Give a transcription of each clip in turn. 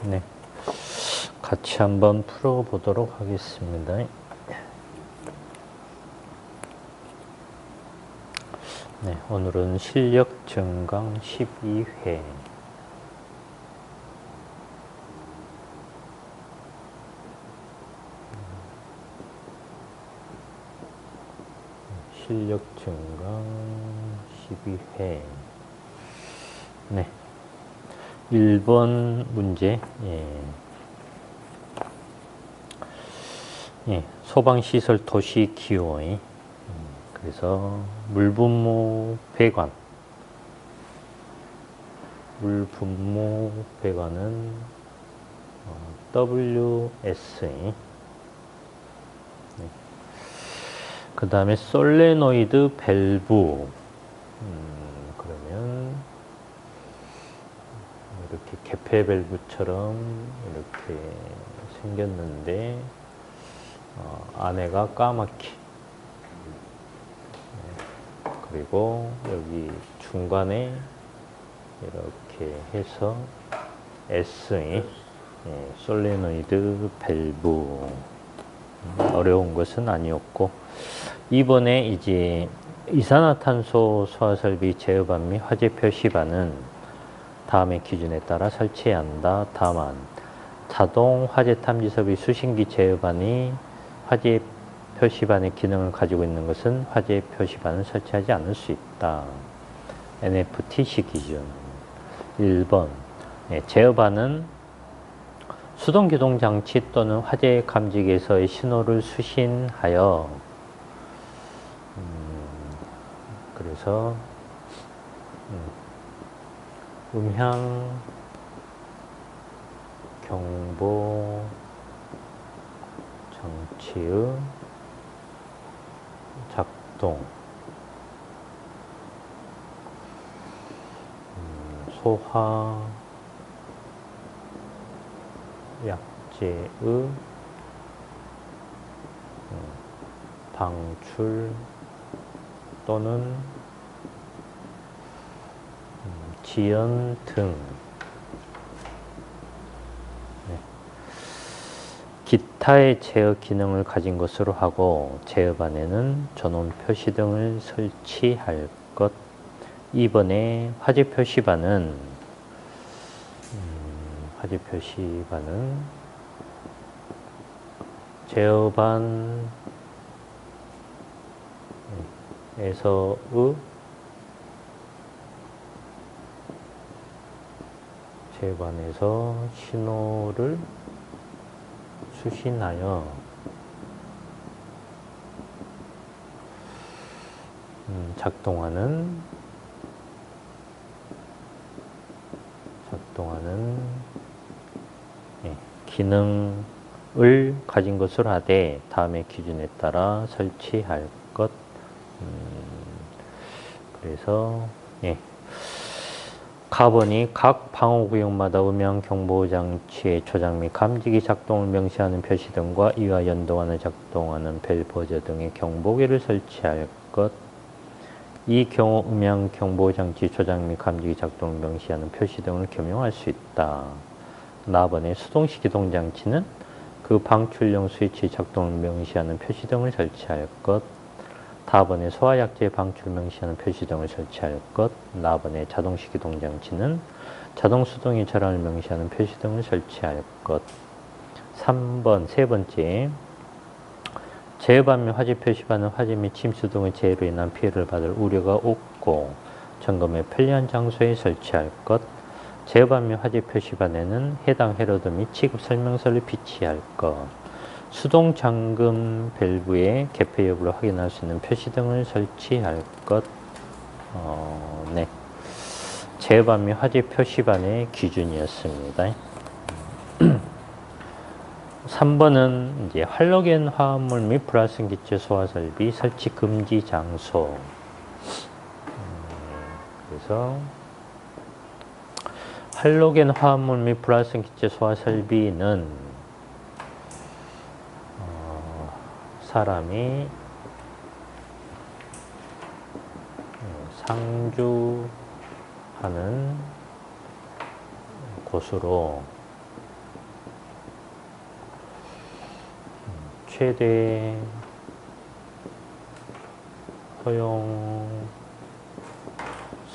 네, 같이 한번 풀어보도록 하겠습니다. 네, 오늘은 실력 증강 12회. 실력 증강 12회. 네. 1번 문제. 소방시설 도시 기호. 그래서 물분모 배관. 물분모 배관은 WS. 그 다음에 솔레노이드 밸브. 그러면 이렇게 개폐 밸브처럼 이렇게 생겼는데 안에가 까맣게, 그리고 여기 중간에 이렇게 해서 S, 솔레노이드 밸브. 어려운 것은 아니었고, 이번에 이제 이산화탄소 소화설비 제어반 및 화재 표시반은 다음의 기준에 따라 설치해야 한다. 다만 자동 화재 탐지 설비 수신기 제어반이 화재 표시반의 기능을 가지고 있는 것은 화재 표시반을 설치하지 않을 수 있다. NFTC 기준. 1번 제어반은 수동기동장치 또는 화재 감지기에서의 신호를 수신하여 그래서 음향 경보 장치의 작동, 소화 약제의 방출 또는 지연 등 기타의 제어 기능을 가진 것으로 하고, 제어반에는 전원 표시 등을 설치할 것. 2번에 화재 표시반은 제어반에서의 제어반에서 신호를 수신하여 작동하는 기능을 가진 것으로 하되 다음의 기준에 따라 설치할 것. 그래서 카본이 각 방호구역마다 음향경보장치의 조작 및 감지기 작동을 명시하는 표시 등과 이와 연동하는 작동하는 벨 버저 등의 경보기를 설치할 것. 이 경우 음향경보장치 조작 및 감지기 작동을 명시하는 표시 등을 겸용할 수 있다. 4번의 수동식 기동장치는 그 방출용 스위치 작동을 명시하는 표시 등을 설치할 것. 4번에 소화약제 방출 명시하는 표시 등을 설치할 것. 4번에 자동식 기동장치는 자동 수동의 절환을 명시하는 표시 등을 설치할 것. 3번 세 번째, 제어반 및 화재 표시반은 화재 및 침수 등의 재해로 인한 피해를 받을 우려가 없고 점검에 편리한 장소에 설치할 것. 제어반 및 화재 표시반에는 해당 해로드 및 취급 설명서를 비치할 것. 수동 잠금 밸브의 개폐 여부를 확인할 수 있는 표시 등을 설치할 것. 제어반 및 화재 표시반의 기준이었습니다. 3번은 이제 할로겐 화합물 및 플라스틱 기체 소화 설비 설치 금지 장소. 그래서 할로겐 화합물 및 플라스틱 기체 소화 설비는 사람이 상주하는 곳으로 최대 허용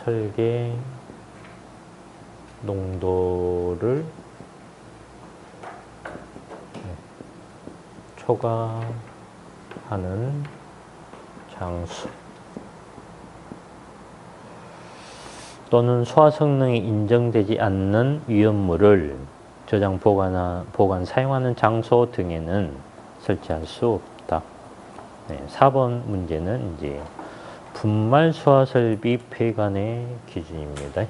설계 농도를 초과하는 장수 또는 소화 성능이 인정되지 않는 위험물을 저장, 보관, 사용하는 장소 등에는 설치할 수 없다. 네, 4번 문제는 이제 분말 소화 설비 폐관의 기준입니다.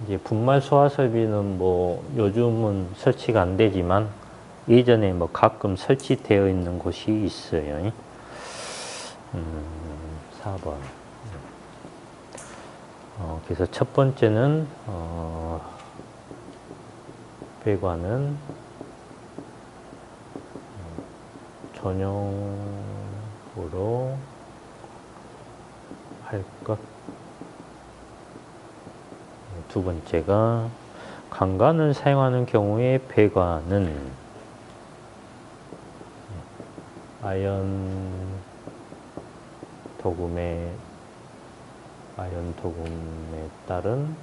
이제 분말 소화 설비는 뭐 요즘은 설치가 안 되지만 예전에 뭐 가끔 설치되어 있는 곳이 있어요. 4번. 그래서 첫 번째는 배관은 전용으로 할 것. 두 번째가 강간을 사용하는 경우에 배관은 아연 도금에 따른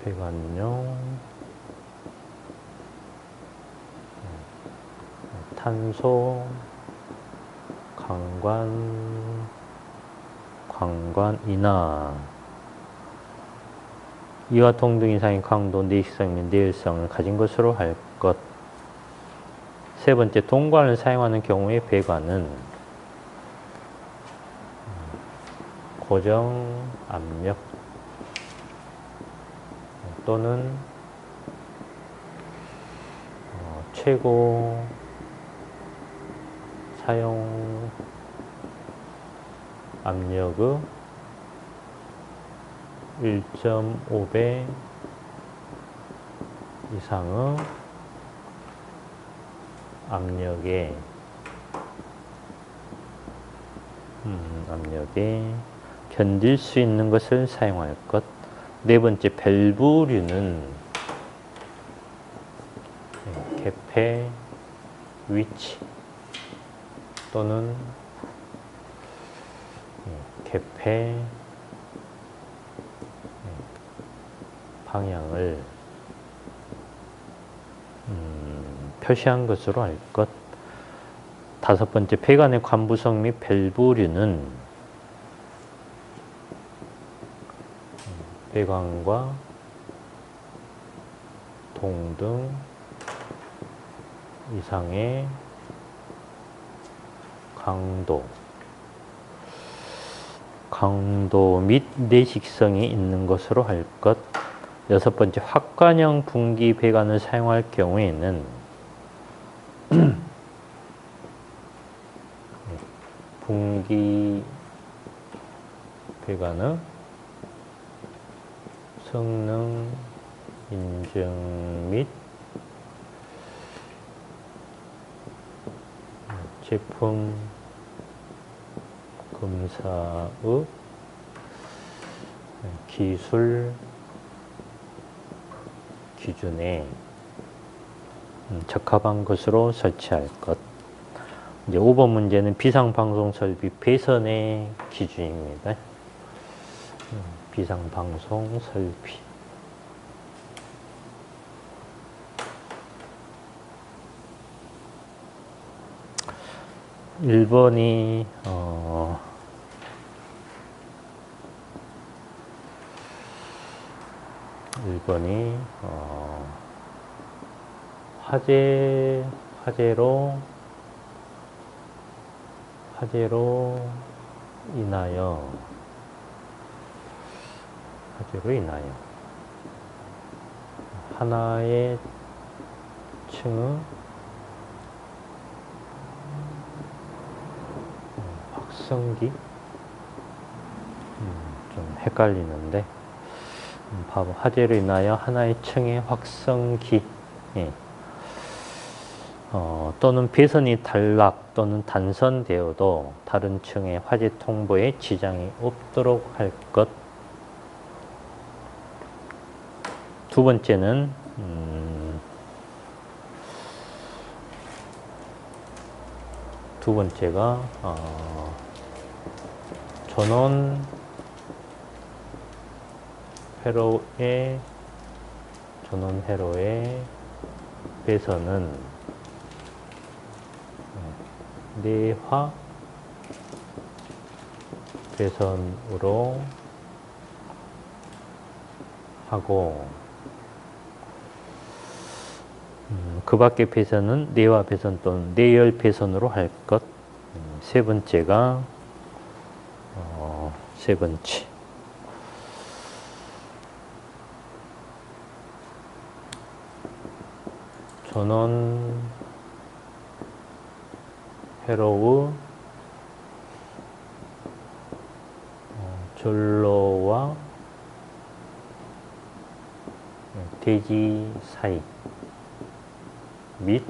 배관용 탄소 광관 인하 이와 동등 이상의 강도, 내식성 및 내열성을 가진 것으로 할 것. 세 번째, 동관을 사용하는 경우의 배관은 고정 압력 또는 최고 사용 압력의 1.5배 이상의 압력에 견딜 수 있는 것을 사용할 것. 네 번째, 밸브류는 개폐 위치 또는 개폐 방향을 표시한 것으로 할 것. 다섯 번째, 배관의 관부성 및 밸브류는 배관과 동등 이상의 강도 및 내식성이 있는 것으로 할 것. 여섯 번째, 확관형 분기 배관을 사용할 경우에는 분기 배관의 성능 인증 및 제품 검사의 기술 기준에 적합한 것으로 설치할 것. 이제 5번 문제는 비상방송 설비 배선의 기준입니다. 비상방송 설비. 1번이 화재로 인하여 하나의 층의 확성기 좀 헷갈리는데 봐봐. 화재로 인하여 하나의 층의 확성기 또는 배선이 단락 또는 단선되어도 다른 층의 화재 통보에 지장이 없도록 할 것. 두 번째는 두 번째가 전원 회로의 배선은 내화 배선으로 하고 그 밖의 배선은 내화 배선 또는 내열 배선으로 할 것. 세 번째가 세 번째 전원 회로의 전로와 대지 사이 및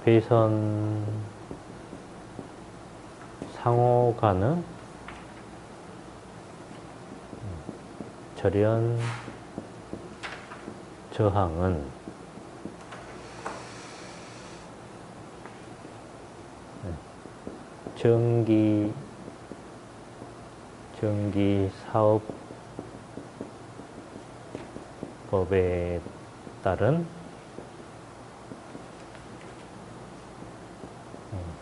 배선 상호 간의 절연 저항은 전기 사업법에 따른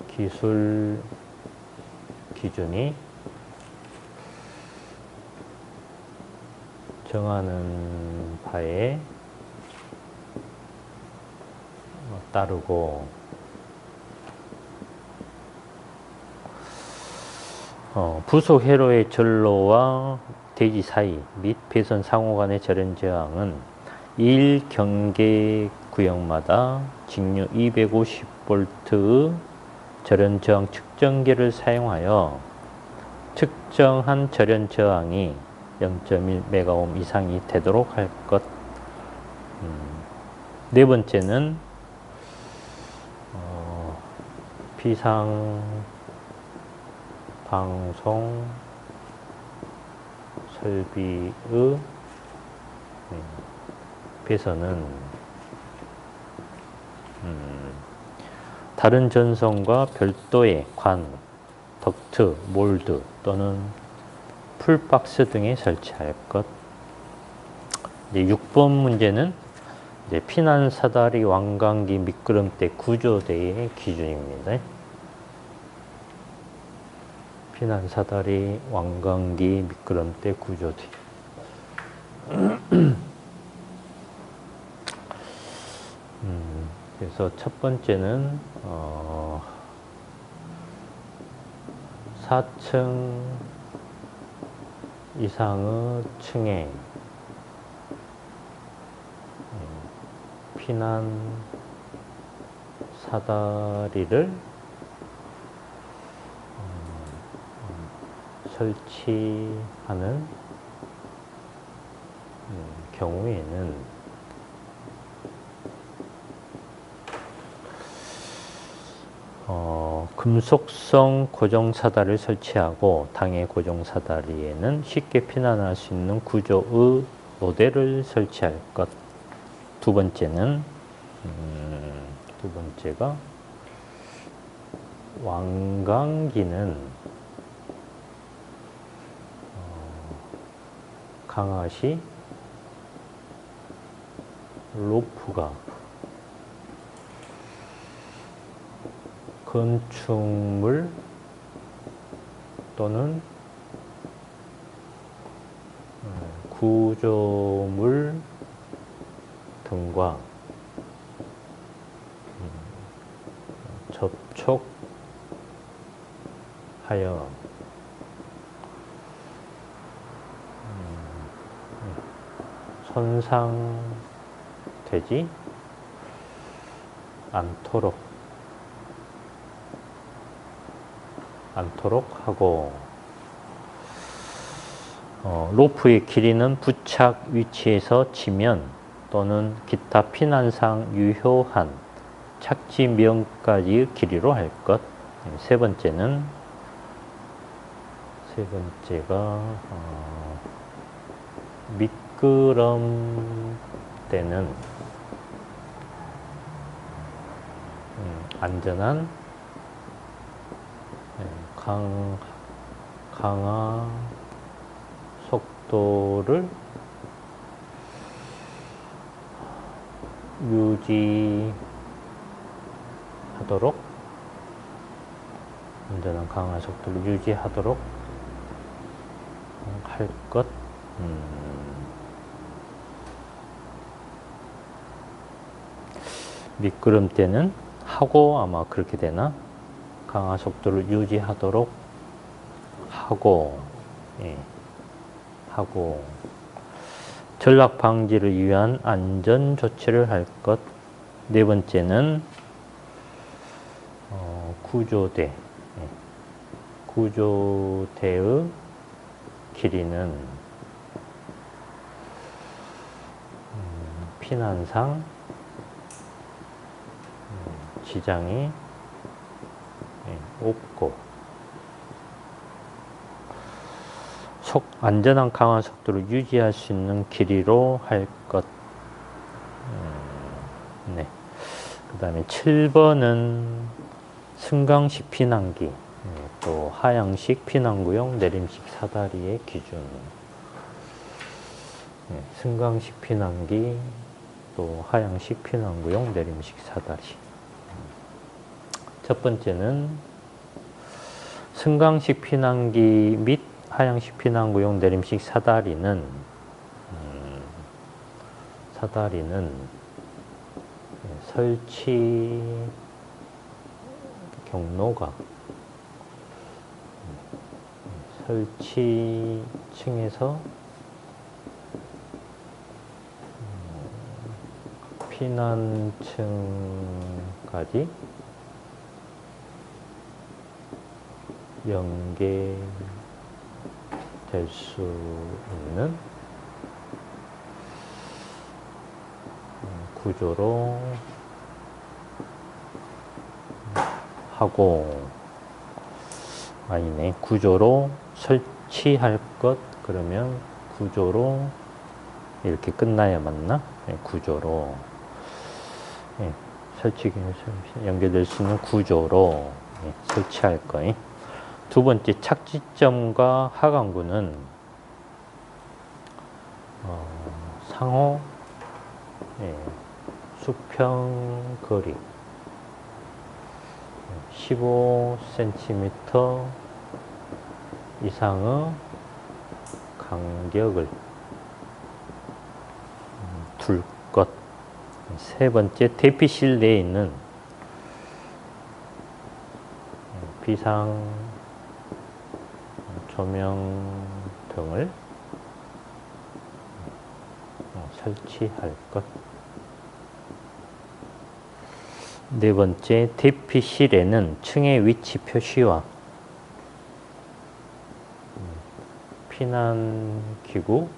기술 기준이 정하는 바에 따르고 부속 회로의 전로와 대지 사이 및 배선 상호 간의 절연 저항은 1경계 구역마다 직류 250V의 절연 저항 측정기를 사용하여 측정한 절연 저항이 0.1메가옴 이상이 되도록 할 것. 네 번째는 비상 방송 설비의 배선은 다른 전선과 별도의 관, 덕트, 몰드 또는 풀박스 등에 설치할 것. 이제 6번 문제는 이제 피난 사다리 왕관기 미끄럼대 구조대의 기준입니다. 피난 사다리 왕관기 미끄럼대 구조대. 그래서 첫 번째는 4층 이상의 층에 피난 사다리를 설치하는 경우에는 금속성 고정사다리를 설치하고 당해 고정사다리에는 쉽게 피난할 수 있는 구조의 로대를 설치할 것. 두 번째가 왕관기는 강하시 로프가 건축물 또는 구조물 등과 접촉하여 손상되지 않도록 하고 로프의 길이는 부착 위치에서 지면 또는 기타 피난상 유효한 착지면까지의 길이로 할 것. 세 번째가 미끄럼 때는 안전한 강하 속도를 유지하도록 안전한 강하 속도를 유지하도록 할 것. 미끄럼 때는 하고 아마 그렇게 되나? 강하 속도를 유지하도록 하고, 예, 하고 전락 방지를 위한 안전 조치를 할 것. 네 번째는 구조대. 예, 구조대의 길이는 피난상 지장이 없고 안전한 강화 속도를 유지할 수 있는 길이로 할 것. 네. 그 다음에 7번은 승강식 피난기, 또 하향식 피난구용 내림식 사다리의 기준. 승강식 피난기, 또 하향식 피난구용 내림식 사다리. 첫 번째는 승강식 피난기 및 하향식 피난구용 내림식 사다리는 설치 경로가 설치층에서 피난층까지 연계될 수 있는 구조로 하고, 아니네, 구조로 설치할 것. 그러면 구조로 이렇게 끝나야 맞나? 네, 구조로, 네, 연결될 수 있는 구조로 설치할 거예요. 두 번째, 착지점과 하강구는 상호 수평거리 15cm 이상의 간격을 둘 것. 세 번째, 대피실 내에 있는 비상 조명 등을 설치할 것. 네 번째, 대피실에는 층의 위치 표시와 피난기구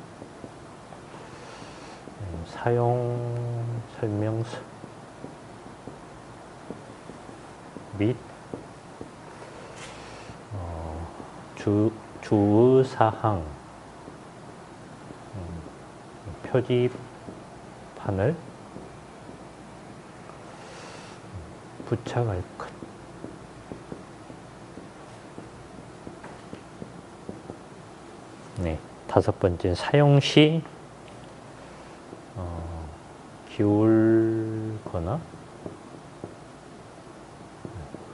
사용 설명서 및 주의사항 표지판을 부착할 것. 네, 다섯 번째, 사용 시 기울거나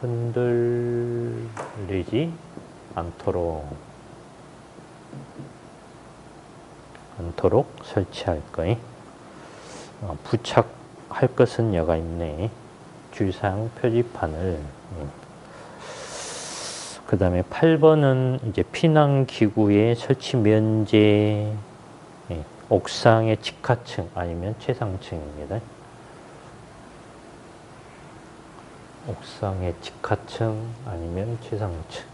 흔들리지 않도록 설치할 거예요. 부착할 것은 여가 있네. 주의사항 표지판을. 그 다음에 8번은 이제 피난기구의 설치 면제, 옥상의 직하층 아니면 최상층입니다. 옥상의 직하층 아니면 최상층.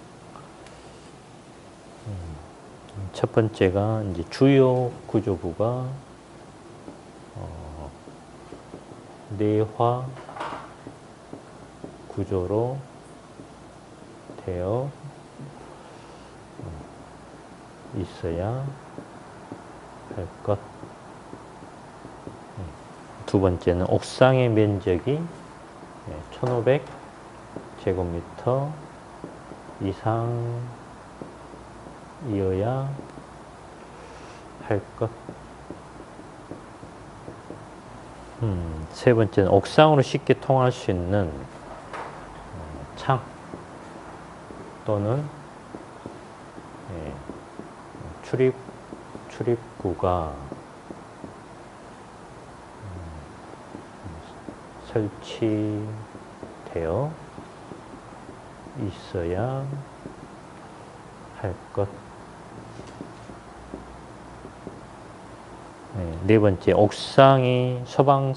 첫 번째가 이제 주요 구조부가 내화 구조로 되어 있어야 것. 두 번째는 옥상의 면적이 1500제곱미터 이상이어야 할 것. 세 번째는 옥상으로 쉽게 통할 수 있는 창 또는 출입구가 설치되어 있어야 할 것. 네 번째, 옥상이 소방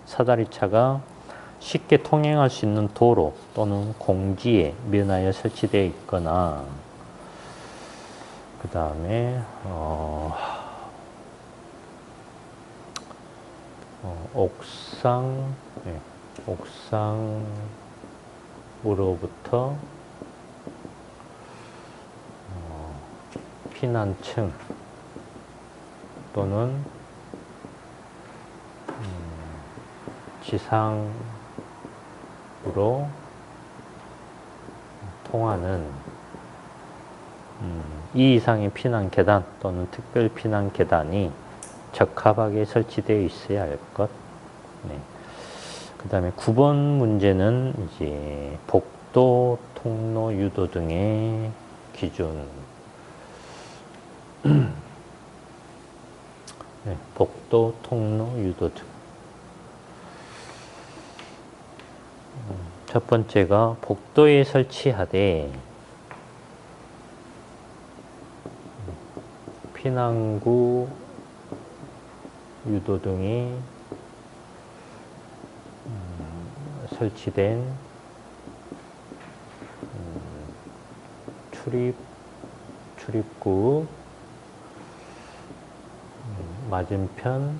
사다리차가 쉽게 통행할 수 있는 도로 또는 공지에 면하여 설치되어 있거나, 그 다음에 옥상으로부터 피난층 또는 지상으로 통하는 이 이상의 피난 계단 또는 특별 피난 계단이 적합하게 설치되어 있어야 할 것. 네. 그 다음에 9번 문제는 이제 복도, 통로, 유도 등의 기준. 네, 복도, 통로, 유도 등. 첫 번째가 복도에 설치하되 피난구, 유도 등이 설치된 출입구 맞은편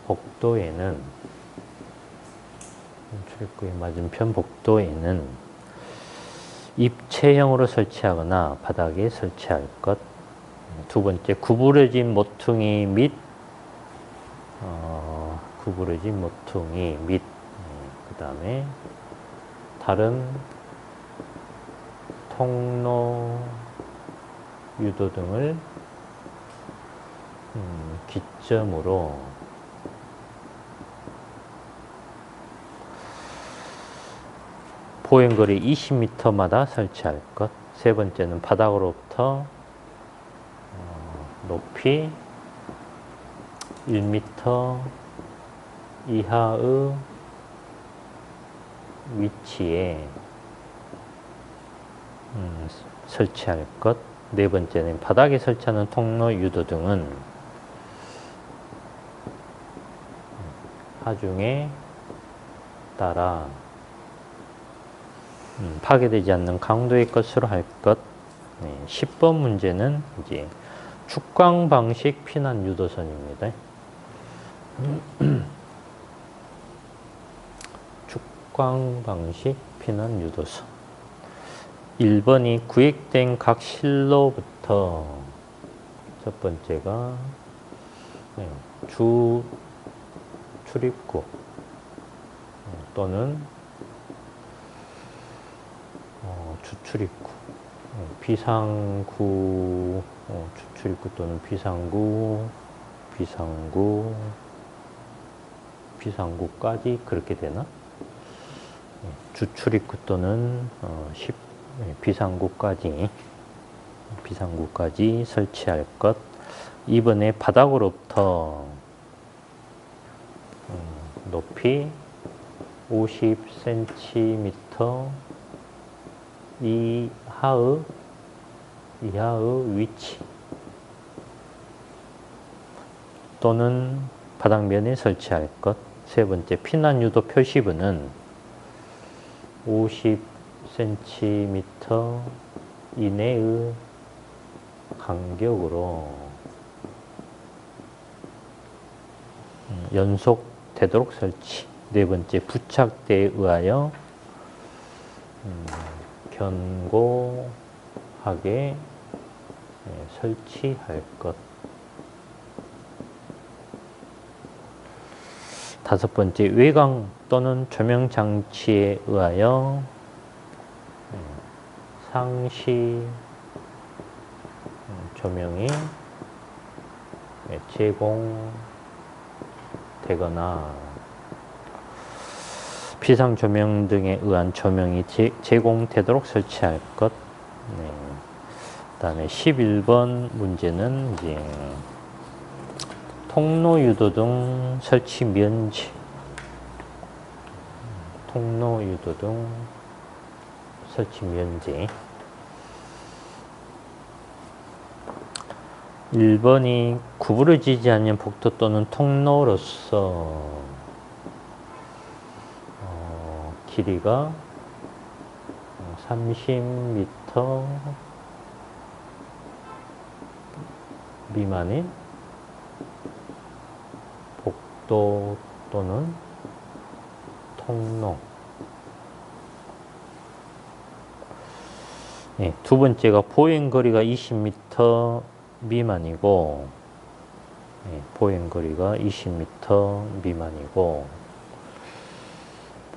복도에는 출입구의 맞은편 복도에는 입체형으로 설치하거나 바닥에 설치할 것. 두 번째, 구부러진 모퉁이 및 그 다음에 다른 통로, 유도 등을 기점으로 보행거리 20m마다 설치할 것. 세 번째는 바닥으로부터 높이 1m 이하의 위치에 설치할 것. 네 번째는 바닥에 설치하는 통로, 유도 등은 하중에 따라 파괴되지 않는 강도의 것으로 할 것. 네, 10번 문제는 이제 축광 방식 피난 유도선입니다. 축광 방식 피난 유도선. 1번이 구획된 각 실로부터 첫 번째가 주 출입구 또는 주출입구, 비상구, 주출입구 또는 비상구까지 그렇게 되나? 주출입구 또는 비상구까지 설치할 것. 이번에 바닥으로부터 높이 50cm 이하의 위치 또는 바닥면에 설치할 것. 세 번째, 피난 유도 표시부는 50cm 이내의 간격으로 연속되도록 설치. 네 번째, 부착대에 의하여 견고하게 설치할 것. 다섯 번째, 외광 또는 조명 장치에 의하여 상시 조명이 제공되거나 비상 조명 등에 의한 조명이 제공되도록 설치할 것. 네. 그다음에 11번 문제는 이제 통로 유도등 설치 면지. 통로 유도등 설치 면지. 1번이 구부러지지 않는 복도 또는 통로로서 길이가 30m 미만인 복도 또는 통로. 네, 두 번째가 보행거리가 20m 미만이고, 네, 보행거리가 20m 미만이고,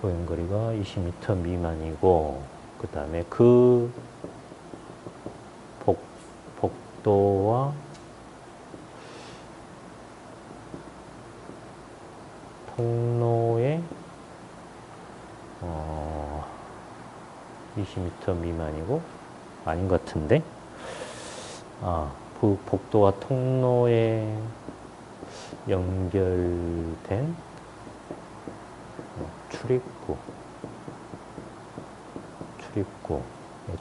보행거리가 20m 미만이고, 그 다음에 그 복도와 통로에 20m 미만이고, 아닌 것 같은데, 그 복도와 통로에 연결된 출입구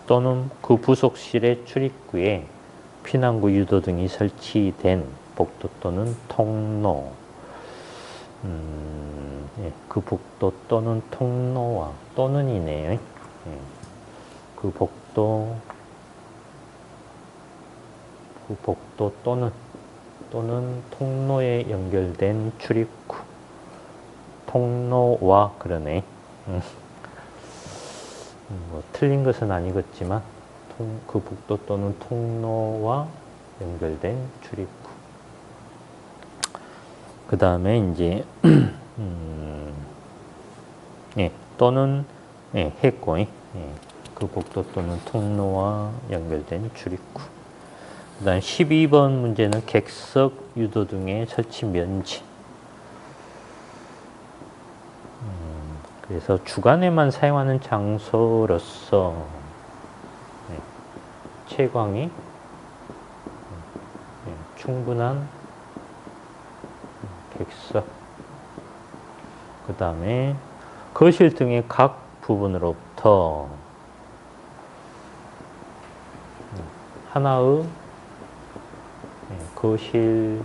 또는 그 부속실의 출입구에 피난구 유도 등이 설치된 복도 또는 통로. 그 복도 또는 통로와 또는이네요. 그 복도 또는 통로에 연결된 출입구. 통로와 그러네. 뭐 틀린 것은 아니겠지만 그 복도 또는 통로와 연결된 출입구. 그 다음에 이제 또는 했고, 그 복도 또는 통로와 연결된 출입구. 그 다음 12번 문제는 객석 유도 등의 설치 면지. 그래서 주간에만 사용하는 장소로서 채광이 충분한 객석. 그 다음에 거실 등의 각 부분으로부터 하나의 거실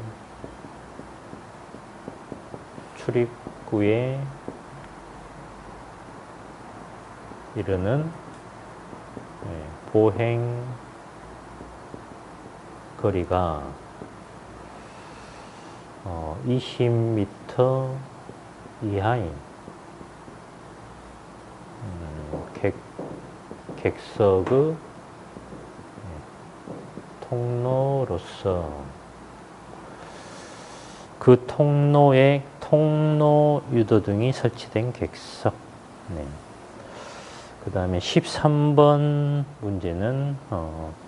출입구에 이르는 보행 거리가 20m 이하인 객석의 통로로서 그 통로에 통로 유도 등이 설치된 객석. 그 다음에 13번 문제는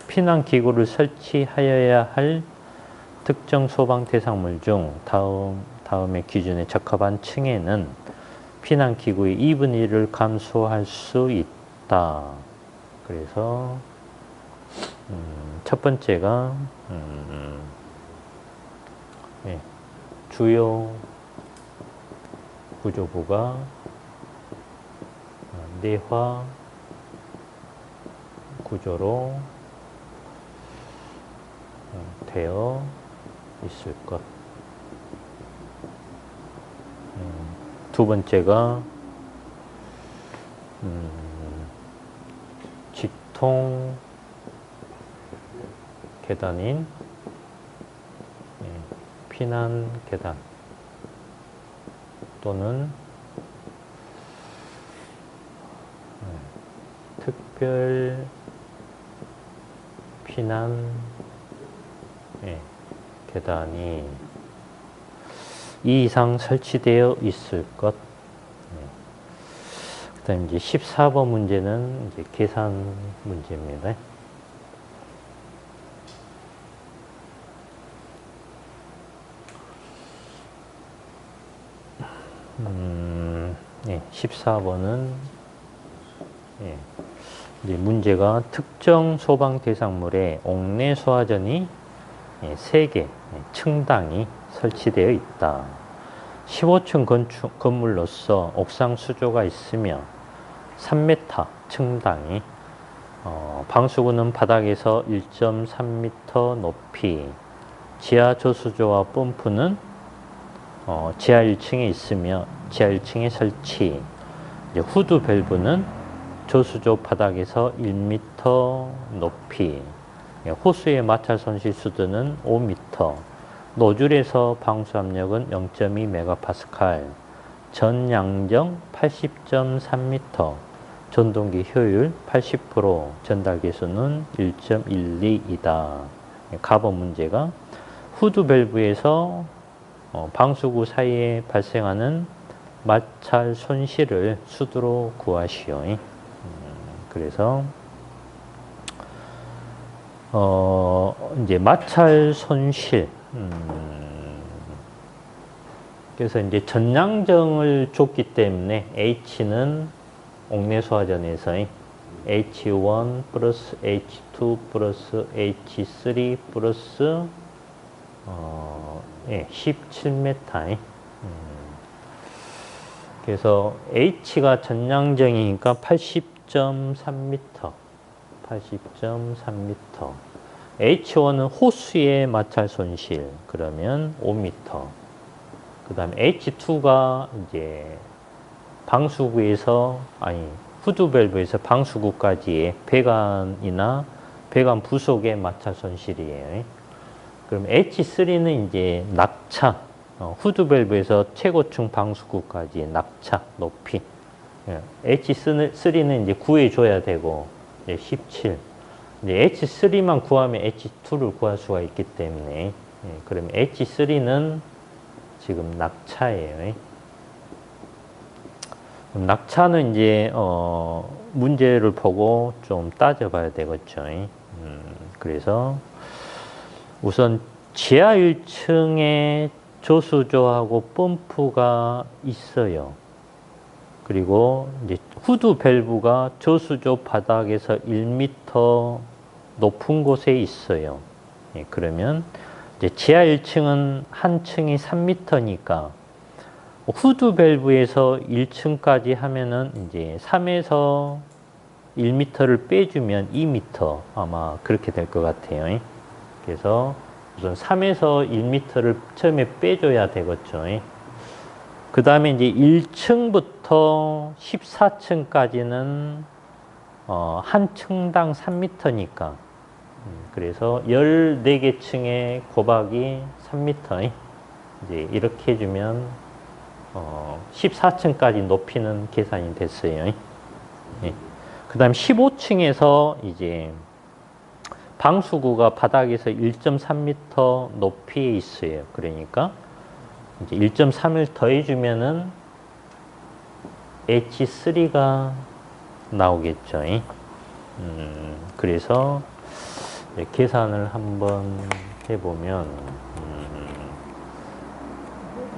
피난기구를 설치하여야 할 특정 소방 대상물 중 다음의 기준에 적합한 층에는 피난기구의 2분의 1을 감수할 수 있다. 그래서 첫 번째가 주요 구조부가 내화 구조로 되어 있을 것. 두 번째가 직통 계단인 피난 계단 또는 특별 피난 계단이 2 이상 설치되어 있을 것. 그 다음에 이제 14번 문제는 이제 계산 문제입니다. 네, 14번은 이제 문제가 특정 소방 대상물에 옥내 소화전이 3개 층당이 설치되어 있다. 15층 건물로서 옥상 수조가 있으며 3m 층당이 방수구는 바닥에서 1.3m 높이, 지하 저수조와 펌프는 지하 1층에 있으며 지하 1층에 설치, 후드 밸브는 저수조 바닥에서 1m 높이, 호수의 마찰 손실 수도는 5m, 노즐에서 방수 압력은 0.2MPa, 전양정 80.3m, 전동기 효율 80%, 전달 계수는 1.12이다. 가번 문제가 후드 밸브에서 방수구 사이에 발생하는 마찰 손실을 수두로 구하시오. 그래서 이제 마찰 손실. 그래서 이제 전양정을 줬기 때문에 H는 옥내 소화전에서 H1 플러스 H2 플러스 H3 플러스 17m. 그래서 H가 전양정이니까 80.3m. 80.3m. H1은 호수의 마찰 손실. 그러면 5m. 그 다음에 H2가 이제 방수구에서, 후드 밸브에서 방수구까지의 배관이나 배관 부속의 마찰 손실이에요. 그럼 H3는 이제 낙차, 후드 밸브에서 최고층 방수구까지의 낙차 높이. H3는 이제 구해줘야 되고, 17. 이제 H3만 구하면 H2를 구할 수가 있기 때문에, 그러면 H3는 지금 낙차예요. 낙차는 이제 문제를 보고 좀 따져봐야 되겠죠. 그래서 우선 지하 1층에 저수조하고 펌프가 있어요. 그리고 이제 후드 밸브가 저수조 바닥에서 1m 높은 곳에 있어요. 그러면 이제 지하 1층은 한 층이 3m니까 후드 밸브에서 1층까지 하면은 이제 3에서 1m를 빼주면 2m 아마 그렇게 될 것 같아요. 그래서 우선 3에서 1m를 처음에 빼줘야 되겠죠. 그 다음에 이제 1층부터 14층까지는 한 층당 3m니까 그래서 14개 층의 곱하기 3m 이제 이렇게 해주면 14층까지 높이는 계산이 됐어요. 그 다음 15층에서 이제 방수구가 바닥에서 1.3m 높이에 있어요. 그러니까 이제 1.3을 더해주면은 H3가 나오겠죠. 그래서 계산을 한번 해보면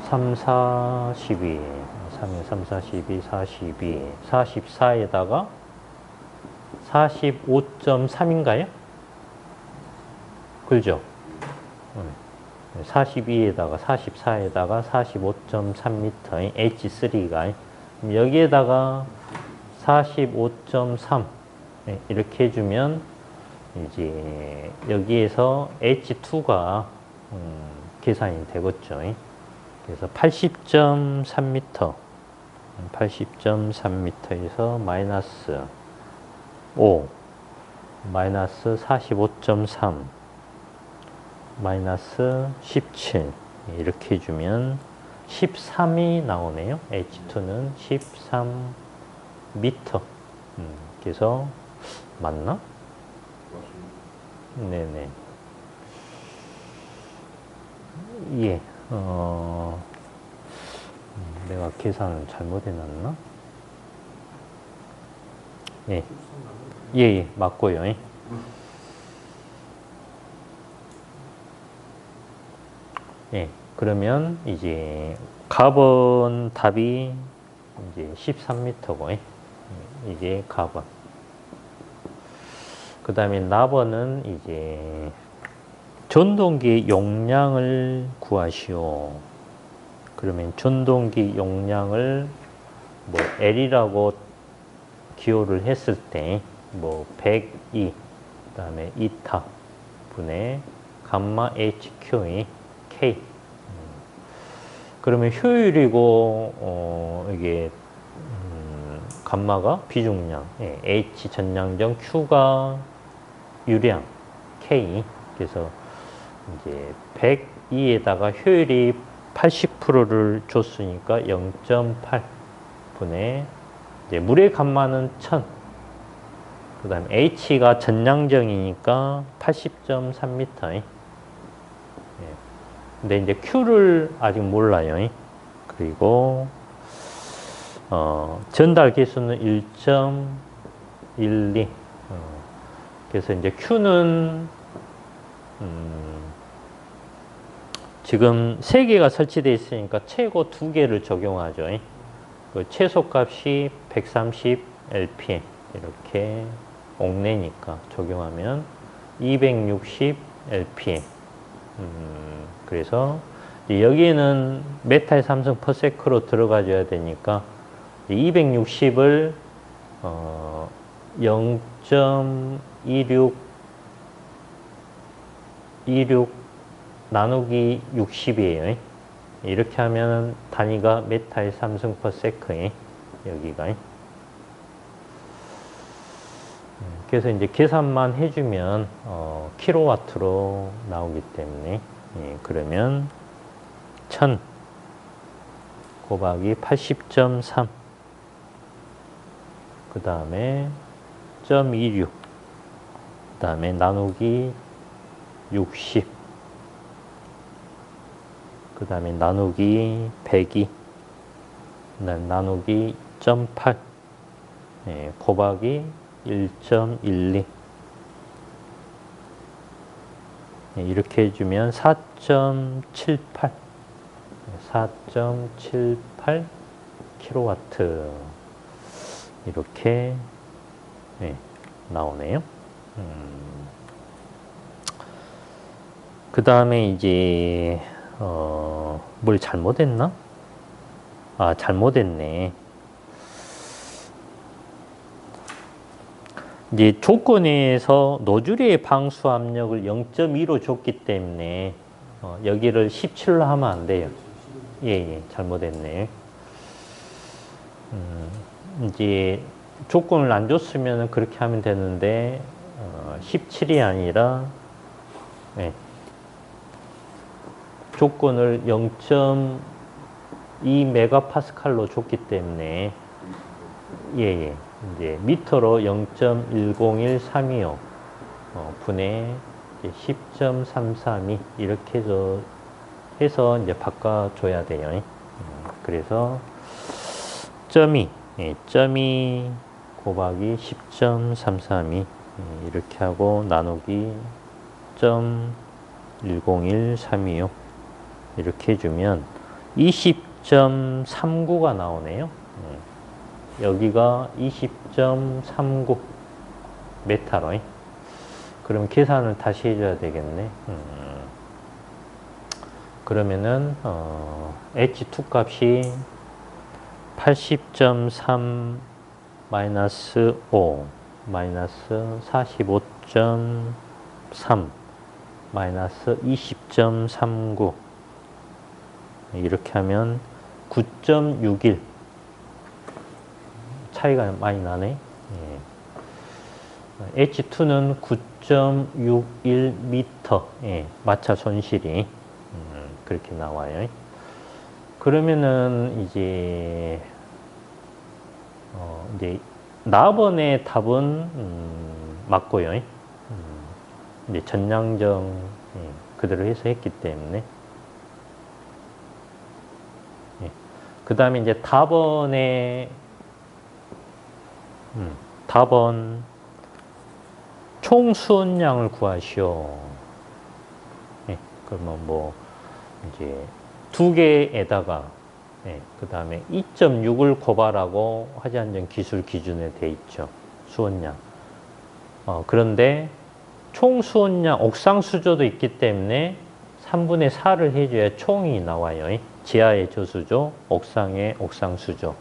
3, 4, 12, 3에 3, 4, 12, 42, 44에다가 45.3인가요? 그죠? 42에다가 44에다가 45.3m H3가 여기에다가 45.3 이렇게 해주면 이제 여기에서 H2가 계산이 되겠죠. 그래서 80.3m 80.3m에서 마이너스 5 마이너스 45.3 마이너스 17 이렇게 해주면 13이 나오네요. H2는 13m. 그래서 맞나? 맞습니다. 네네. 예. 내가 계산을 잘못해놨나? 예. 예, 예, 맞고요. 예. 예. 그러면 이제 갑은 답이 이제 13m고, 예. 이게 갑은. 그 다음에 나번은 이제 전동기 용량을 구하시오. 그러면 전동기 용량을 뭐 L이라고 기호를 했을 때 뭐 102, 그 다음에 2타 분의 감마 HQ의 K. 그러면 효율이고 이게 감마가 비중량, 예, H 전량정, Q가 유량, K. 그래서 이제 102에다가 효율이 80%를 줬으니까 0.8 분의 이제 물의 감마는 1000. 그 다음에 H가 전량정이니까 80.3m. 예. 근데 이제 Q를 아직 몰라요. 그리고 전달 개수는 1.12. 그래서 이제 Q는 지금 3개가 설치되어 있으니까 최고 2개를 적용하죠. 그 최소값이 130 LPM 이렇게 옥내니까 적용하면 260 LPM. 그래서 여기에는 메탈 삼성 퍼세크로 들어가줘야 되니까 260을 0.26 나누기 60이에요. 이렇게 하면 단위가 메탈 삼성 퍼세크에 여기가. 그래서 이제 계산만 해주면 킬로와트로 나오기 때문에 그러면 1000 곱하기 80.3 그 다음에 0.26 그 다음에 나누기 60 그 다음에 나누기 102 나누기 0.8 곱하기 1.12 이렇게 해주면 4.78 킬로와트 이렇게 나오네요. 그 다음에 이제 뭘 잘못했나? 아, 잘못했네. 이제 조건에서 노즐의 방수 압력을 0.2로 줬기 때문에 여기를 17로 하면 안 돼요. 예, 잘못했네. 이제 조건을 안 줬으면 그렇게 하면 되는데 17이 아니라 조건을 0.2 메가파스칼로 줬기 때문에 예. 이제 미터로 0.101325 분의 10.332 이렇게 해서 이제 바꿔줘야 돼요. 그래서 점이 곱하기 10.332 이렇게 하고 나누기 0.101325 이렇게 해주면 20.39가 나오네요. 여기가 20.39 메타로. 그럼 계산을 다시 해줘야 되겠네. 그러면은 H2 값이 80.3 마이너스 5 마이너스 45.3 마이너스 20.39 이렇게 하면 9.61 차이가 많이 나네. H2는 9.61m 마차 손실이 그렇게 나와요. 그러면은 이제 나번의 답은 맞고요. 이제 전량정 그대로 해서 했기 때문에. 그 다음에 이제 답원의 답원 총 수온량을 구하시오. 그러면 뭐 이제 두 개에다가 그 다음에 2.6을 고발하고 화재안전 기술 기준에 돼 있죠. 수온량. 그런데 총 수온량 옥상 수조도 있기 때문에 3분의 4를 해줘야 총이 나와요. 지하의 저수조, 옥상의 옥상 수조.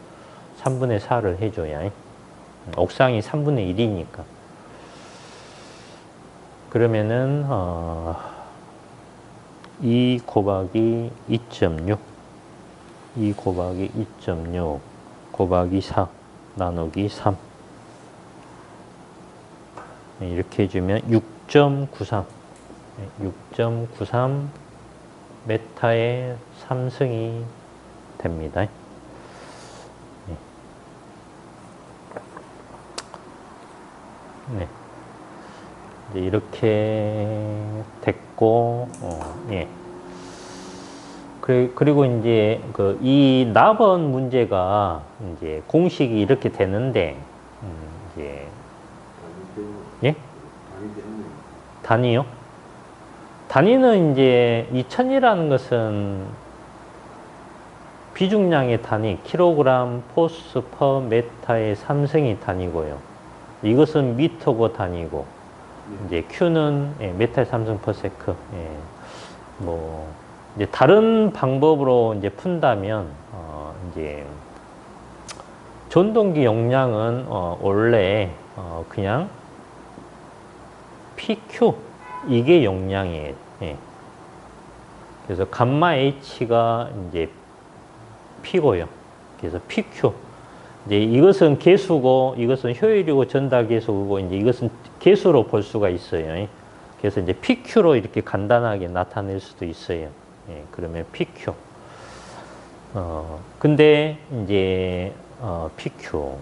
3분의 4를 해줘야. 옥상이 3분의 1이니까. 그러면은 2 곱하기 2.6 2 곱하기 2.6 곱하기 4 나누기 3 이렇게 해주면 6.93 6.93 메타의 3승이 됩니다. 네. 이제 이렇게 됐고, 예. 그리고 이제 이 납원 문제가 이제 공식이 이렇게 되는데, 이제 예? 단위요? 단위는 이제 2000이라는 것은 비중량의 단위, 킬로그램 포스 퍼 메타의 3승이 단위고요. 이것은 미터고 단위고, 이제 Q는 메타의 3승 퍼 세크. 뭐 이제 다른 방법으로 이제 푼다면 이제 전동기 용량은 원래 그냥 PQ 이게 용량이에요. 그래서 감마 H가 이제 P고요. 그래서 PQ. 이제 이것은 개수고 이것은 효율이고 전달 개수고 이제 이것은 개수로 볼 수가 있어요. 그래서 이제 PQ로 이렇게 간단하게 나타낼 수도 있어요. 그러면 PQ. 근데 이제 PQ.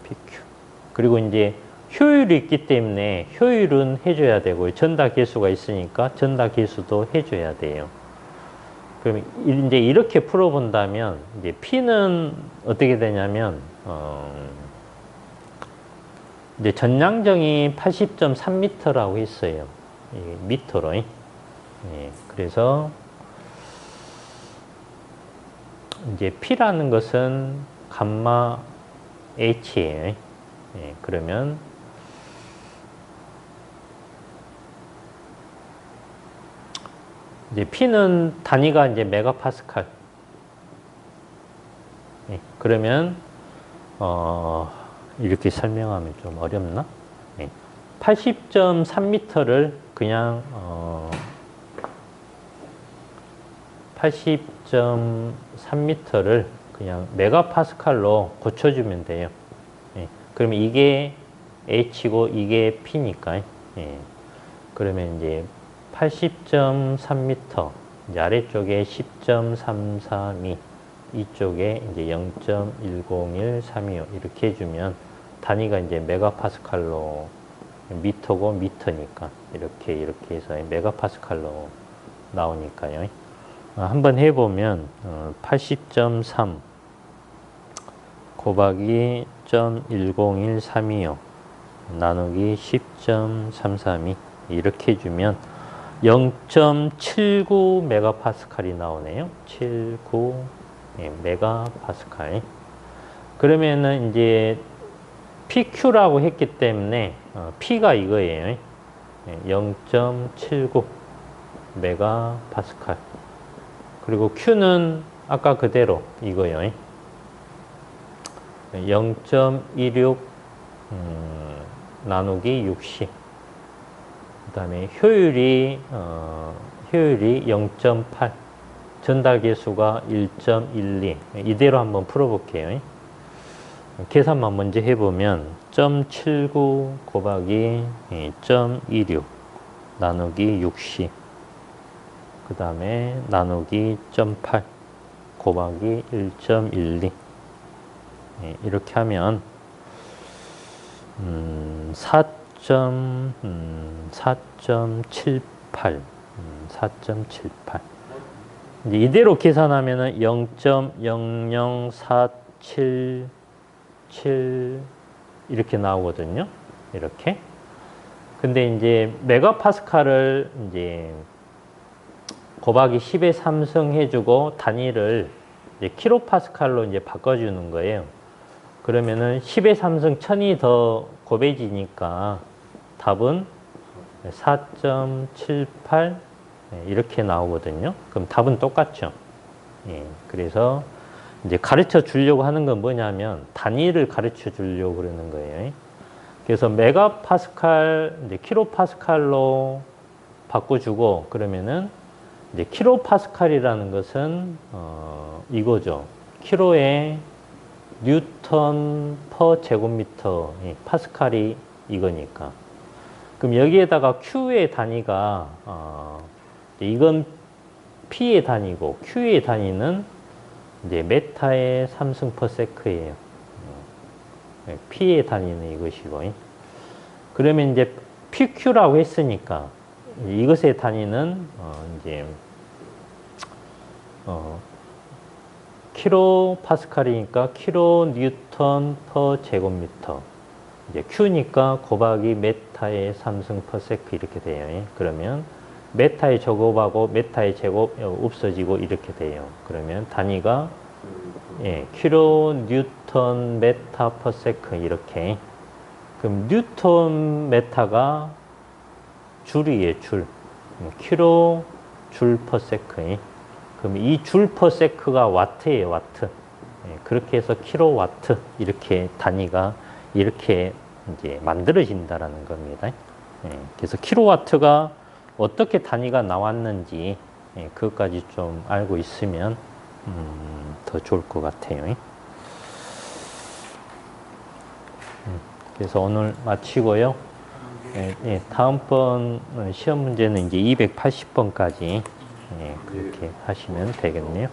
PQ. 그리고 이제 효율이 있기 때문에 효율은 해줘야 되고요. 전달 개수가 있으니까 전달 개수도 해줘야 돼요. 그럼 이제 이렇게 풀어본다면 이제 P는 어떻게 되냐면 이제 전량정이 80.3m라고 했어요. 미터로. 그래서 이제 P라는 것은 감마 H예요. 그러면 이제 P는 단위가 이제 메가파스칼. 그러면 이렇게 설명하면 좀 어렵나? 80.3m를 그냥 80.3m를 그냥 메가파스칼로 고쳐주면 돼요. 그러면 이게 H고 이게 P니까. 그러면 이제 80.3m 이제 아래쪽에 10.332 이쪽에 이제 0.10132 이렇게 해주면 단위가 이제 메가파스칼로 미터고 미터니까 이렇게 해서 메가파스칼로 나오니까요. 한번 해보면 80.3 곱하기 0.10132 나누기 10.332 이렇게 해주면 0.79 메가파스칼이 나오네요. 79 메가파스칼. 그러면은 이제 PQ라고 했기 때문에 P가 이거예요. 0.79 메가파스칼. 그리고 Q는 아까 그대로 이거예요. 0.26 나누기 60. 그 다음에 효율이 0.8. 전달 개수가 1.12. 이대로 한번 풀어볼게요. 계산만 먼저 해보면 0.79 곱하기 0.26 나누기 60. 그 다음에 나누기 0.8 곱하기 1.12. 이렇게 하면 4.78. 4.78. 이제 이대로 계산하면은 0.00477 이렇게 나오거든요. 이렇게. 근데 이제 메가파스칼을 이제 곱하기 10의 3승 해주고 단위를 이제 킬로파스칼로 이제 바꿔주는 거예요. 그러면은 10의 3승 1000이 더 곱해지니까 답은 4.78 이렇게 나오거든요. 그럼 답은 똑같죠. 예, 그래서 이제 가르쳐 주려고 하는 건 뭐냐면 단위를 가르쳐 주려고 그러는 거예요. 그래서 메가파스칼, 이제 킬로파스칼로 바꿔주고 그러면은 이제 킬로파스칼이라는 것은 이거죠. 킬로에 뉴턴 퍼 제곱미터, 파스칼이 이거니까. 그럼 여기에다가 Q의 단위가 이건 P의 단위고 Q의 단위는 이제 메타의 3승 퍼 세크예요. P의 단위는 이것이고. 그러면 이제 PQ라고 했으니까 이것의 단위는 이제 킬로 파스칼이니까 킬로 뉴턴 퍼 제곱미터. 이제 Q니까 곱하기 메타의 3승 퍼 세크 이렇게 돼요. 그러면 메타의 제곱하고 메타의 제곱 없어지고 이렇게 돼요. 그러면 단위가 킬로 뉴턴 메타 퍼 세크 이렇게. 그럼 뉴턴 메타가 줄이에요, 줄. 킬로 줄 퍼 세크. 그럼 이 줄 퍼 세크가 와트예요, 와트. 그렇게 해서 킬로와트 이렇게 단위가 이렇게 이제 만들어진다라는 겁니다. 그래서 킬로와트가 어떻게 단위가 나왔는지 그것까지 좀 알고 있으면 더 좋을 것 같아요. 그래서 오늘 마치고요. 다음번 시험 문제는 이제 280번까지 그렇게 하시면 되겠네요.